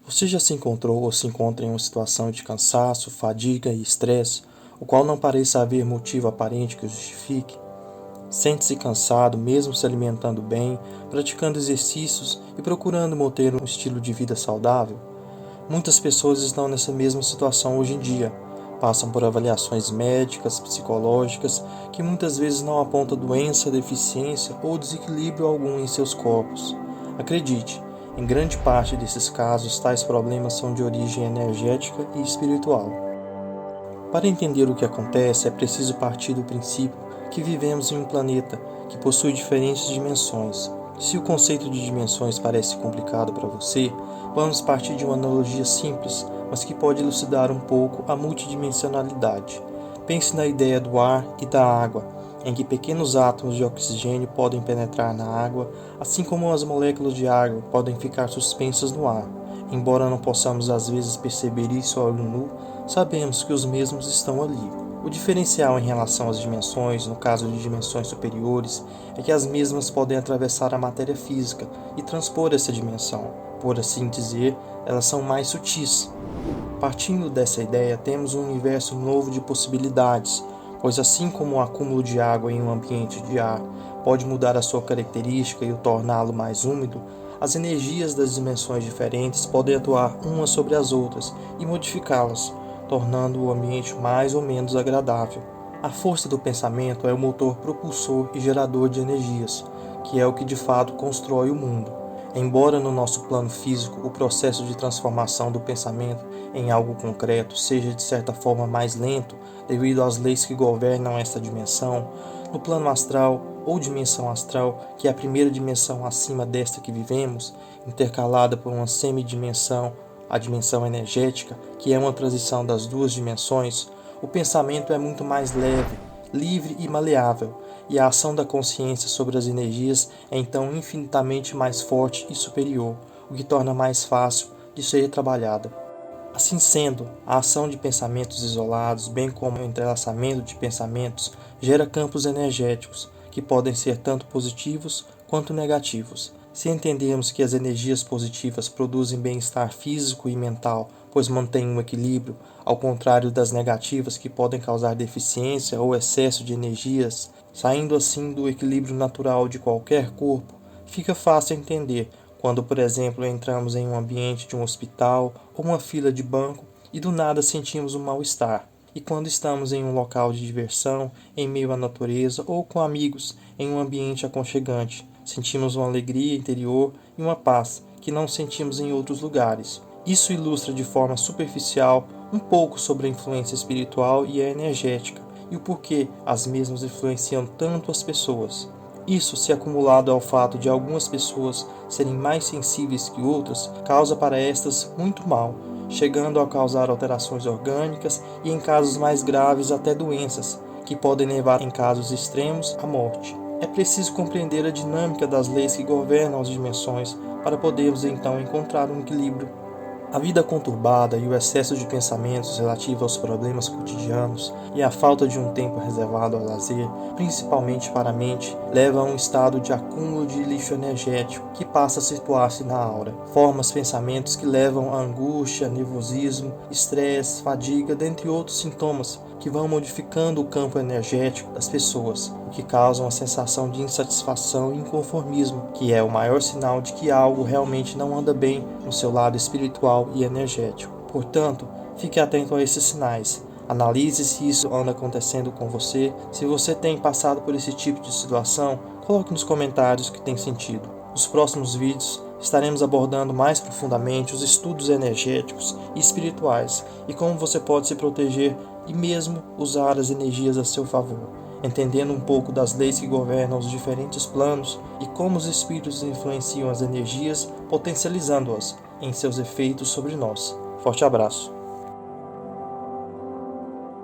Você já se encontrou ou se encontra em uma situação de cansaço, fadiga e estresse, o qual não pareça haver motivo aparente que o justifique? Sente-se cansado mesmo se alimentando bem, praticando exercícios e procurando manter um estilo de vida saudável? Muitas pessoas estão nessa mesma situação hoje em dia. Passam por avaliações médicas, psicológicas, que muitas vezes não apontam doença, deficiência ou desequilíbrio algum em seus corpos. Acredite, em grande parte desses casos, tais problemas são de origem energética e espiritual. Para entender o que acontece, é preciso partir do princípio que vivemos em um planeta que possui diferentes dimensões. Se o conceito de dimensões parece complicado para você, vamos partir de uma analogia simples, mas que pode elucidar um pouco a multidimensionalidade. Pense na ideia do ar e da água, em que pequenos átomos de oxigênio podem penetrar na água, assim como as moléculas de água podem ficar suspensas no ar. Embora não possamos às vezes perceber isso a olho nu, sabemos que os mesmos estão ali. O diferencial em relação às dimensões, no caso de dimensões superiores, é que as mesmas podem atravessar a matéria física e transpor essa dimensão. Por assim dizer, elas são mais sutis. Partindo dessa ideia, temos um universo novo de possibilidades, pois assim como o acúmulo de água em um ambiente de ar pode mudar a sua característica e o torná-lo mais úmido, as energias das dimensões diferentes podem atuar umas sobre as outras e modificá-las, tornando o ambiente mais ou menos agradável. A força do pensamento é o motor propulsor e gerador de energias, que é o que de fato constrói o mundo. Embora no nosso plano físico o processo de transformação do pensamento em algo concreto seja de certa forma mais lento devido às leis que governam esta dimensão, no plano astral ou dimensão astral, que é a primeira dimensão acima desta que vivemos, intercalada por uma semidimensão, a dimensão energética, que é uma transição das duas dimensões, o pensamento é muito mais leve, livre e maleável, e a ação da consciência sobre as energias é então infinitamente mais forte e superior, o que torna mais fácil de ser trabalhada. Assim sendo, a ação de pensamentos isolados, bem como o entrelaçamento de pensamentos, gera campos energéticos, que podem ser tanto positivos quanto negativos. Se entendermos que as energias positivas produzem bem-estar físico e mental, pois mantêm um equilíbrio, ao contrário das negativas que podem causar deficiência ou excesso de energias, saindo assim do equilíbrio natural de qualquer corpo, fica fácil entender quando, por exemplo, entramos em um ambiente de um hospital ou uma fila de banco e do nada sentimos um mal-estar. E quando estamos em um local de diversão, em meio à natureza ou com amigos, em um ambiente aconchegante, sentimos uma alegria interior e uma paz que não sentimos em outros lugares. Isso ilustra de forma superficial um pouco sobre a influência espiritual e a energética e o porquê as mesmas influenciam tanto as pessoas. Isso, se acumulado ao fato de algumas pessoas serem mais sensíveis que outras, causa para estas muito mal, chegando a causar alterações orgânicas e, em casos mais graves, até doenças, que podem levar, em casos extremos, à morte. É preciso compreender a dinâmica das leis que governam as dimensões para podermos então encontrar um equilíbrio. A vida conturbada e o excesso de pensamentos relativos aos problemas cotidianos e a falta de um tempo reservado ao lazer, principalmente para a mente, leva a um estado de acúmulo de lixo energético que passa a situar-se na aura. Forma os pensamentos que levam a angústia, nervosismo, estresse, fadiga, dentre outros sintomas que vão modificando o campo energético das pessoas, o que causa uma sensação de insatisfação e inconformismo, que é o maior sinal de que algo realmente não anda bem no seu lado espiritual e energético. Portanto, fique atento a esses sinais. Analise se isso anda acontecendo com você. Se você tem passado por esse tipo de situação, coloque nos comentários o que tem sentido. Nos próximos vídeos, estaremos abordando mais profundamente os estudos energéticos e espirituais e como você pode se proteger e mesmo usar as energias a seu favor, entendendo um pouco das leis que governam os diferentes planos e como os espíritos influenciam as energias, potencializando-as em seus efeitos sobre nós. Forte abraço!